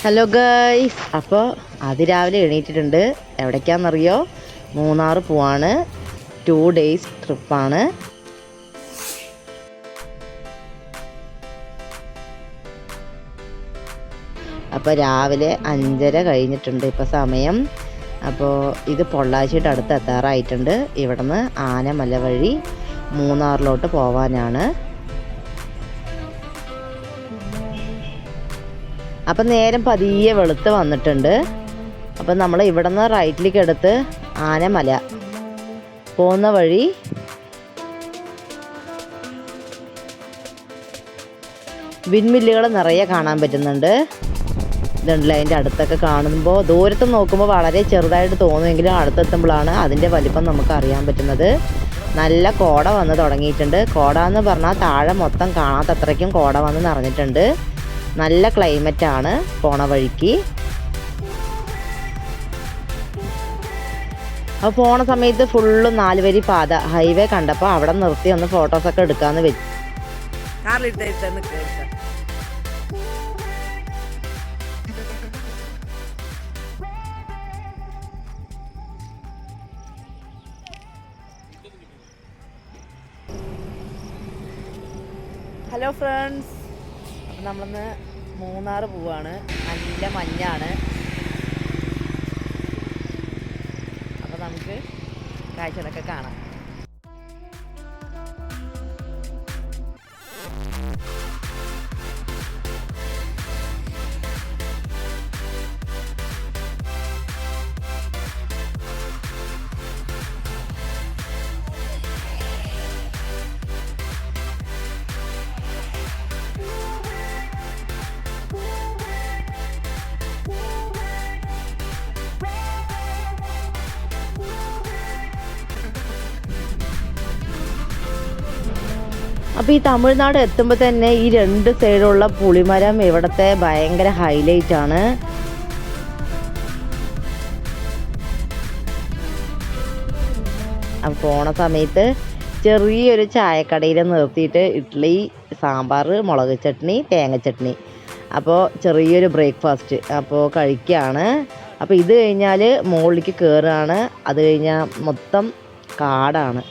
Hello guys, അപ്പോൾ അതിരാവിലെ എണീറ്റിട്ടുണ്ട്. എവിടേക്കാണെന്നറിയോ? മൂന്നാർ പോവാണ്. 2 days ട്രിപ്പാണ്. അപ്പോൾ രാവിലെ 5:30 കഴിഞ്ഞിട്ടുണ്ട് ഇപ്പോൾ സമയം. അപ്പോൾ ഇത് പൊള്ളാച്ചിയുടെ അടുത്ത് എത്താറായിട്ടുണ്ട്. ഇവിടുന്ന് ആനമല വഴി മൂന്നാറിലോട്ട് പോവാനാണ്. അപ്പം നേരം പതിയെ വെളുത്ത് വന്നിട്ടുണ്ട്. അപ്പം നമ്മൾ ഇവിടെ നിന്ന് റൈറ്റിലേക്ക് എടുത്ത് ആനമല പോകുന്ന വഴി വിൻമില്ലുകൾ നിറയെ കാണാൻ പറ്റുന്നുണ്ട്. ഇതുണ്ടല്ലോ, അതിൻ്റെ അടുത്തൊക്കെ കാണുമ്പോൾ ദൂരത്ത് നോക്കുമ്പോൾ വളരെ ചെറുതായിട്ട് തോന്നുമെങ്കിലും അടുത്തെത്തുമ്പോഴാണ് അതിൻ്റെ വലിപ്പം നമുക്ക് അറിയാൻ പറ്റുന്നത്. നല്ല കോട വന്ന് തുടങ്ങിയിട്ടുണ്ട്. കോട എന്ന് പറഞ്ഞാൽ താഴെ മൊത്തം കാണാത്തത്രയ്ക്കും കോട വന്ന് നിറഞ്ഞിട്ടുണ്ട്. നല്ല ക്ലൈമറ്റാണ് പോണ വഴിക്ക്. അപ്പോൾ പോണ സമയത്ത് ഫുള്ള് 4 വരി പാത ഹൈവേ കണ്ടപ്പോൾ അവിടെ നിർത്തി ഒന്ന് ഫോട്ടോസൊക്കെ എടുക്കാമെന്ന് വെച്ചു. ഹലോ ഫ്രണ്ട്സ്, അപ്പം നമ്മളിന്ന് മൂന്നാർ പോവാണ്. നല്ല മഞ്ഞാണ്. അപ്പോൾ നമുക്ക് കാഴ്ചകളൊക്കെ കാണാം. അപ്പോൾ ഈ തമിഴ്നാട് എത്തുമ്പോൾ തന്നെ ഈ 2 സൈഡുള്ള പുളിമരം ഇവിടുത്തെ ഭയങ്കര ഹൈലൈറ്റ് ആണ്. അപ്പോൾ പോണ സമയത്ത് ചെറിയൊരു ചായക്കടയിൽ നിർത്തിയിട്ട് ഇഡ്ഡലി, സാമ്പാർ, മുളക് ചട്നി, തേങ്ങ ചട്നി, അപ്പോൾ ചെറിയൊരു ബ്രേക്ക്ഫാസ്റ്റ് അപ്പോൾ കഴിക്കുകയാണ്. അപ്പോൾ ഇത് കഴിഞ്ഞാൽ മുകളിലേക്ക് കയറുകയാണ്. അത് കഴിഞ്ഞാൽ മൊത്തം കാടാണ്.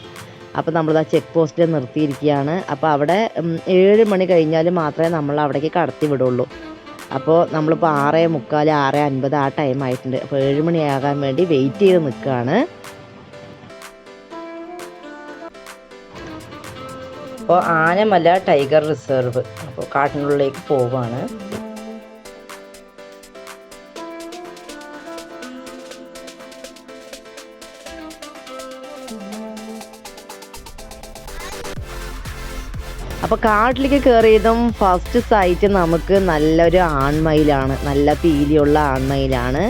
അപ്പോൾ നമ്മളിതാ ചെക്ക് പോസ്റ്റിൽ നിർത്തിയിരിക്കുകയാണ്. അപ്പോൾ അവിടെ 7 മണി കഴിഞ്ഞാൽ മാത്രമേ നമ്മൾ അവിടേക്ക് കടത്തി വിടുള്ളൂ. അപ്പോൾ നമ്മളിപ്പോൾ 6:45, 6:50 ആ ടൈം ആയിട്ടുണ്ട്. അപ്പോൾ 7 മണിയാകാൻ വേണ്ടി വെയിറ്റ് ചെയ്ത് നിൽക്കുകയാണ്. അപ്പോൾ ആനമല ടൈഗർ റിസർവ്, അപ്പോൾ കാട്ടിനുള്ളിലേക്ക് പോവുകയാണ്. അപ്പോൾ കാട്ടിലേക്ക് കയറിയതും ഫസ്റ്റ് സൈറ്റ് നമുക്ക് നല്ലൊരു ആൺമയിലാണ്. നല്ല പീലിയുള്ള ആൺമയിലാണ്.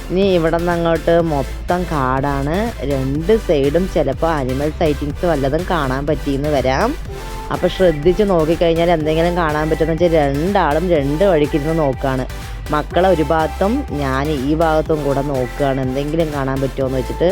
ഇനി ഇവിടെ നിന്ന് അങ്ങോട്ട് മൊത്തം കാടാണ്. 2 സൈഡും ചിലപ്പോൾ അനിമൽ സൈറ്റിങ്സ് വല്ലതും കാണാൻ പറ്റിയെന്ന് വരാം. അപ്പോൾ ശ്രദ്ധിച്ച് നോക്കിക്കഴിഞ്ഞാൽ എന്തെങ്കിലും കാണാൻ പറ്റുമെന്ന് വെച്ചാൽ 2 ആളും 2 വഴിക്കിരുന്ന് നോക്കുകയാണ്. മക്കളെ ഒരു ഭാഗത്തും ഞാൻ ഈ ഭാഗത്തും കൂടെ നോക്കുകയാണ്, എന്തെങ്കിലും കാണാൻ പറ്റുമോ എന്ന് വെച്ചിട്ട്.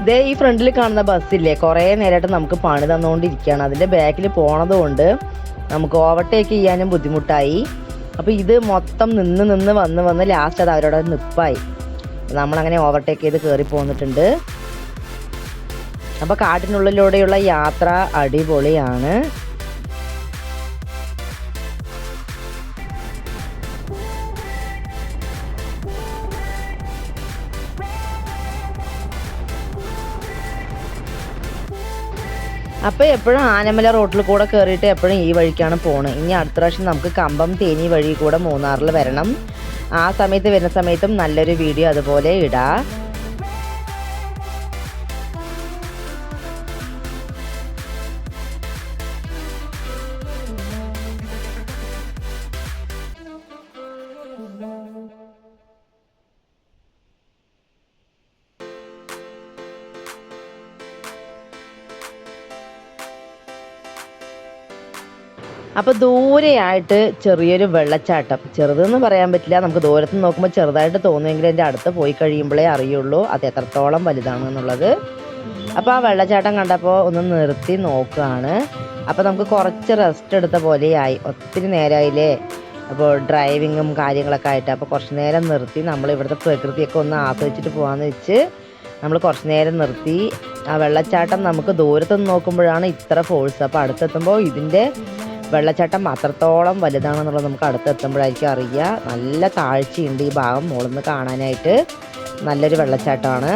ഇതേ ഈ ഫ്രണ്ടിൽ കാണുന്ന ബസ്സില്ലേ, കുറേ നേരമായിട്ട് നമുക്ക് പണി തന്നുകൊണ്ടിരിക്കുകയാണ്. അതിൻ്റെ ബാക്കിൽ പോണത് കൊണ്ട് നമുക്ക് ഓവർടേക്ക് ചെയ്യാനും ബുദ്ധിമുട്ടായി. അപ്പോൾ ഇത് മൊത്തം നിന്ന് വന്ന് ലാസ്റ്റ് അത് അവരോട് നിപ്പായി. നമ്മളങ്ങനെ ഓവർടേക്ക് ചെയ്ത് കയറി പോന്നിട്ടുണ്ട്. അപ്പോൾ കാട്ടിനുള്ളിലൂടെയുള്ള യാത്ര അടിപൊളിയാണ്. അപ്പോൾ എപ്പോഴും ആനമല റോട്ടിൽ കൂടെ കയറിയിട്ട് എപ്പോഴും ഈ വഴിക്കാണ് പോണത്. ഇനി അടുത്ത പ്രാവശ്യം നമുക്ക് കമ്പം തേനി വഴി കൂടെ മൂന്നാറിൽ വരണം. ആ സമയത്ത് വരുന്ന സമയത്തും നല്ലൊരു വീഡിയോ അതുപോലെ ഇടാം. അപ്പോൾ ദൂരെയായിട്ട് ചെറിയൊരു വെള്ളച്ചാട്ടം, ചെറുതെന്ന് പറയാൻ പറ്റില്ല, നമുക്ക് ദൂരത്ത് നിന്ന് നോക്കുമ്പോൾ ചെറുതായിട്ട് തോന്നുമെങ്കിലും എൻ്റെ അടുത്ത് പോയി കഴിയുമ്പോഴേ അറിയുള്ളൂ അത് എത്രത്തോളം വലുതാണെന്നുള്ളത്. അപ്പോൾ ആ വെള്ളച്ചാട്ടം കണ്ടപ്പോൾ ഒന്ന് നിർത്തി നോക്കുകയാണ്. അപ്പോൾ നമുക്ക് കുറച്ച് റെസ്റ്റ് എടുത്ത പോലെയായി, ഒത്തിരി നേരമായില്ലേ അപ്പോൾ ഡ്രൈവിങ്ങും കാര്യങ്ങളൊക്കെ ആയിട്ട്. അപ്പോൾ കുറച്ച് നേരം നിർത്തി നമ്മൾ ഇവിടുത്തെ പ്രകൃതിയൊക്കെ ഒന്ന് ആസ്വദിച്ചിട്ട് പോകാമെന്ന് വെച്ച് നമ്മൾ കുറച്ച് നേരം നിർത്തി. ആ വെള്ളച്ചാട്ടം നമുക്ക് ദൂരത്തുനിന്ന് നോക്കുമ്പോഴാണ് ഇത്ര ഫോഴ്സ്, അപ്പോൾ അടുത്തെത്തുമ്പോൾ ഇതിൻ്റെ വെള്ളച്ചാട്ടം അത്രത്തോളം വലുതാണെന്നുള്ളത് നമുക്ക് അടുത്തെത്തുമ്പോഴായിരിക്കും അറിയുക. നല്ല താഴ്ചയുണ്ട് ഈ ഭാഗം മുകളിൽ നിന്ന് കാണാനായിട്ട്, നല്ലൊരു വെള്ളച്ചാട്ടമാണ്.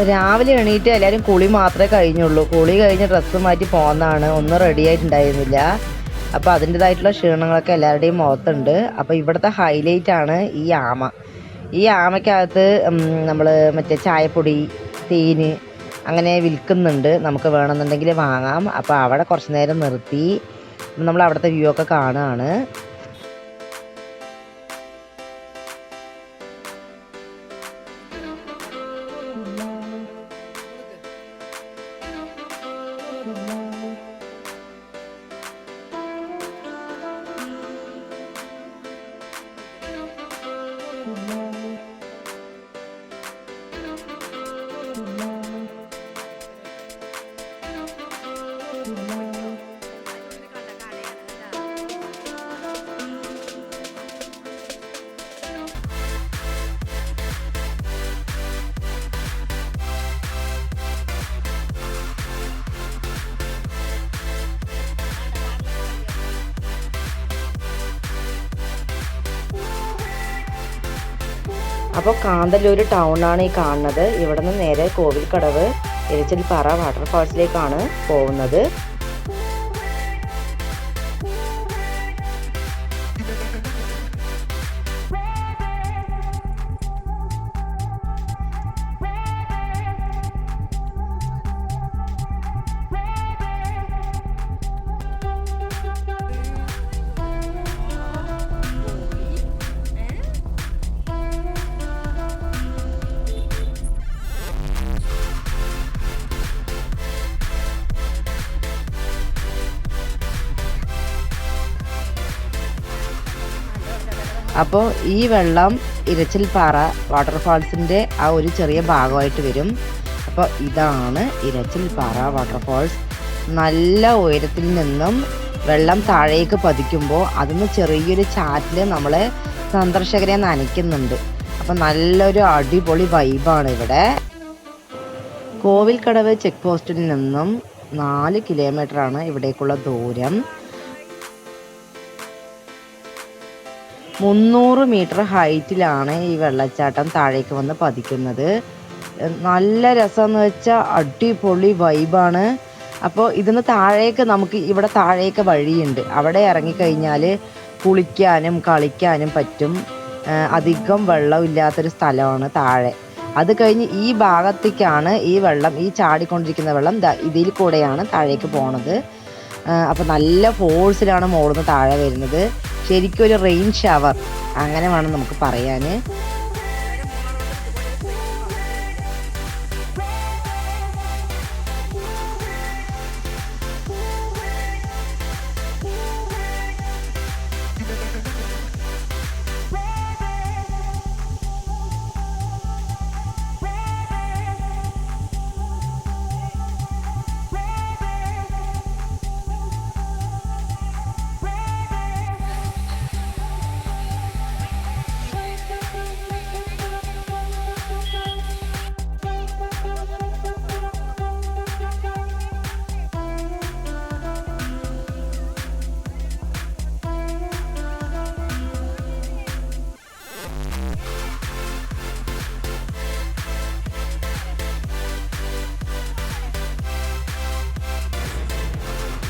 രാവിലെ എണീറ്റ് എല്ലാവരും കുളി മാത്രമേ കഴിഞ്ഞുള്ളൂ. കുളി കഴിഞ്ഞ് ഡ്രസ്സ് മാറ്റി പോകുന്നതാണ്, ഒന്നും റെഡി ആയിട്ടുണ്ടായിരുന്നില്ല. അപ്പോൾ അതിൻ്റെതായിട്ടുള്ള ക്ഷീണങ്ങളൊക്കെ എല്ലാവരുടെയും മുഖത്തുണ്ട്. അപ്പോൾ ഇവിടുത്തെ ഹൈലൈറ്റ് ആണ് ഈ ആമ. ഈ ആമയ്ക്കകത്ത് നമ്മൾ മറ്റേ ചായപ്പൊടി, തേന് അങ്ങനെ വിൽക്കുന്നുണ്ട്, നമുക്ക് വേണമെന്നുണ്ടെങ്കിൽ വാങ്ങാം. അപ്പോൾ അവിടെ കുറച്ച് നേരം നിർത്തി നമ്മൾ അവിടുത്തെ വ്യൂ ഒക്കെ കാണുകയാണ്. അപ്പോൾ കാന്തല്ലൂർ ടൗണാണ് ഈ കാണുന്നത്. ഇവിടെ നിന്ന് നേരെ കോവിൽക്കടവ് ഇരച്ചിൽപ്പാറ വാട്ടർഫാൾസിലേക്കാണ് പോകുന്നത്. അപ്പോൾ ഈ വെള്ളം ഇരച്ചിൽപ്പാറ വാട്ടർഫാൾസിൻ്റെ ആ ഒരു ചെറിയ ഭാഗമായിട്ട് വരും. അപ്പോൾ ഇതാണ് ഇരച്ചിൽപ്പാറ വാട്ടർഫാൾസ്. നല്ല ഉയരത്തിൽ നിന്നും വെള്ളം താഴേക്ക് പതിക്കുമ്പോൾ അതിന് ചെറിയൊരു ചാറ്റിൽ നമ്മളെ സന്ദർശകരെ നനയ്ക്കുന്നുണ്ട്. അപ്പോൾ നല്ലൊരു അടിപൊളി വൈബാണ് ഇവിടെ. കോവിൽക്കടവ് ചെക്ക് പോസ്റ്റിൽ നിന്നും 4 കിലോമീറ്ററാണ് ഇവിടേക്കുള്ള ദൂരം. 300 മീറ്റർ ഹൈറ്റിലാണ് ഈ വെള്ളച്ചാട്ടം താഴേക്ക് വന്ന് പതിക്കുന്നത്. നല്ല രസമെന്ന് വെച്ചാൽ അടിപൊളി വൈബാണ്. അപ്പോൾ ഇതിന് താഴേക്ക് നമുക്ക് ഇവിടെ താഴേക്ക് വഴിയുണ്ട്. അവിടെ ഇറങ്ങിക്കഴിഞ്ഞാൽ കുളിക്കാനും കളിക്കാനും പറ്റും. അധികം വെള്ളമില്ലാത്തൊരു സ്ഥലമാണ് താഴെ. അത് കഴിഞ്ഞ് ഈ ഭാഗത്തേക്കാണ് ഈ വെള്ളം, ഈ ചാടിക്കൊണ്ടിരിക്കുന്ന വെള്ളം ഇതിൽ കൂടെയാണ് താഴേക്ക് പോണത്. അപ്പോൾ നല്ല ഫോഴ്സിലാണ് മുകളിൽ നിന്ന് താഴെ വരുന്നത്. ശരിക്കും ഒരു റെയിൻ ഷവർ അങ്ങനെ വേണം നമുക്ക് പറയാൻ.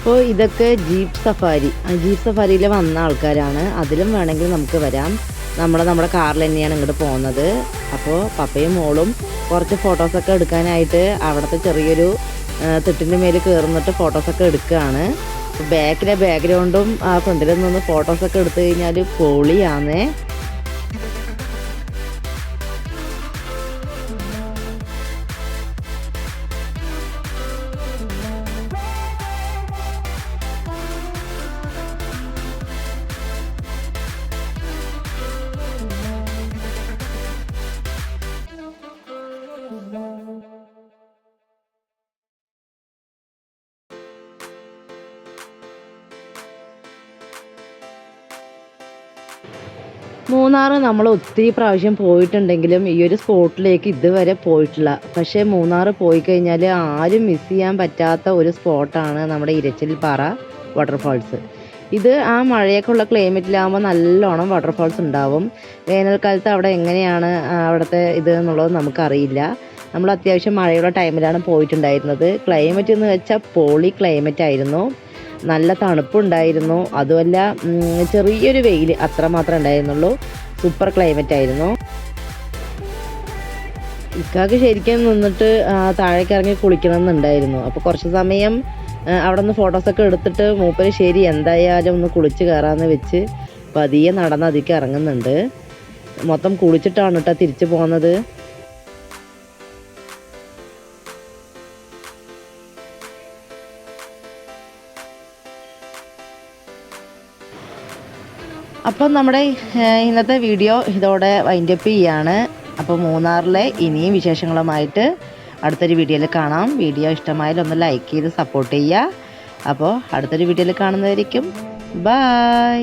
അപ്പോൾ ഇതൊക്കെ ജീപ്പ് സഫാരിയിൽ വന്ന ആൾക്കാരാണ്. അതിലും വേണമെങ്കിൽ നമുക്ക് വരാം. നമ്മുടെ കാറിൽ തന്നെയാണ് ഇങ്ങോട്ട് പോകുന്നത്. അപ്പോൾ പപ്പയും മോളും കുറച്ച് ഫോട്ടോസൊക്കെ എടുക്കാനായിട്ട് അവിടുത്തെ ചെറിയൊരു തിട്ടിൻ്റെ മേൽ കയറുന്നിട്ട് ഫോട്ടോസൊക്കെ എടുക്കുകയാണ്. ബാക്കിലെ ബാക്ക്ഗ്രൗണ്ടും ആ ഫ്രണ്ടിൽ നിന്ന് ഫോട്ടോസൊക്കെ എടുത്തു കഴിഞ്ഞാൽ പൊളിയാന്നേ. മൂന്നാർ നമ്മൾ ഒത്തിരി പ്രാവശ്യം പോയിട്ടുണ്ടെങ്കിലും ഈ ഒരു സ്പോട്ടിലേക്ക് ഇതുവരെ പോയിട്ടില്ല. പക്ഷേ മൂന്നാർ പോയി കഴിഞ്ഞാൽ ആരും മിസ് ചെയ്യാൻ പറ്റാത്ത ഒരു സ്പോട്ടാണ് നമ്മുടെ ഇരച്ചിൽപ്പാറ വാട്ടർഫാൾസ്. ഇത് ആ മഴയൊക്കെ ഉള്ള ക്ലൈമറ്റിലാകുമ്പോൾ നല്ലോണം വാട്ടർഫാൾസ് ഉണ്ടാവും. വേനൽക്കാലത്ത് അവിടെ എങ്ങനെയാണ് അവിടുത്തെ ഇത് എന്നുള്ളത് നമുക്കറിയില്ല. നമ്മൾ അത്യാവശ്യം മഴയുള്ള ടൈമിലാണ് പോയിട്ടുണ്ടായിരുന്നത്. ക്ലൈമറ്റ് എന്ന് വെച്ചാൽ പൊളി ക്ലൈമറ്റ് ആയിരുന്നു. നല്ല തണുപ്പുണ്ടായിരുന്നു. അതുമല്ല ചെറിയൊരു വെയിൽ അത്രമാത്രം ഉണ്ടായിരുന്നുള്ളൂ. സൂപ്പർ ക്ലൈമറ്റ് ആയിരുന്നു. ഇക്കാക്ക് ശരിക്കും നിന്നിട്ട് താഴേക്ക് ഇറങ്ങി കുളിക്കണം എന്നുണ്ടായിരുന്നു. അപ്പോൾ കുറച്ച് സമയം അവിടെ നിന്ന് ഫോട്ടോസൊക്കെ എടുത്തിട്ട് മൂപ്പര് ശരി എന്തായാലും ഒന്ന് കുളിച്ച് കയറാമെന്ന് വെച്ച് പതിയെ നടന്ന് അതിലേക്ക് ഇറങ്ങുന്നുണ്ട്. മൊത്തം കുളിച്ചിട്ടാണ് കേട്ടോ തിരിച്ചു പോകുന്നത്. അപ്പം നമ്മുടെ ഇന്നത്തെ വീഡിയോ ഇതോടെ വൈൻഡപ്പ് ചെയ്യാണ്. അപ്പോൾ മൂന്നാറിലെ ഇനിയും വിശേഷങ്ങളുമായിട്ട് അടുത്തൊരു വീഡിയോയിൽ കാണാം. വീഡിയോ ഇഷ്ടമായാലും ഒന്ന് ലൈക്ക് ചെയ്ത് സപ്പോർട്ട് ചെയ്യുക. അപ്പോൾ അടുത്തൊരു വീഡിയോയിൽ കാണുന്നതായിരിക്കും. ബൈ.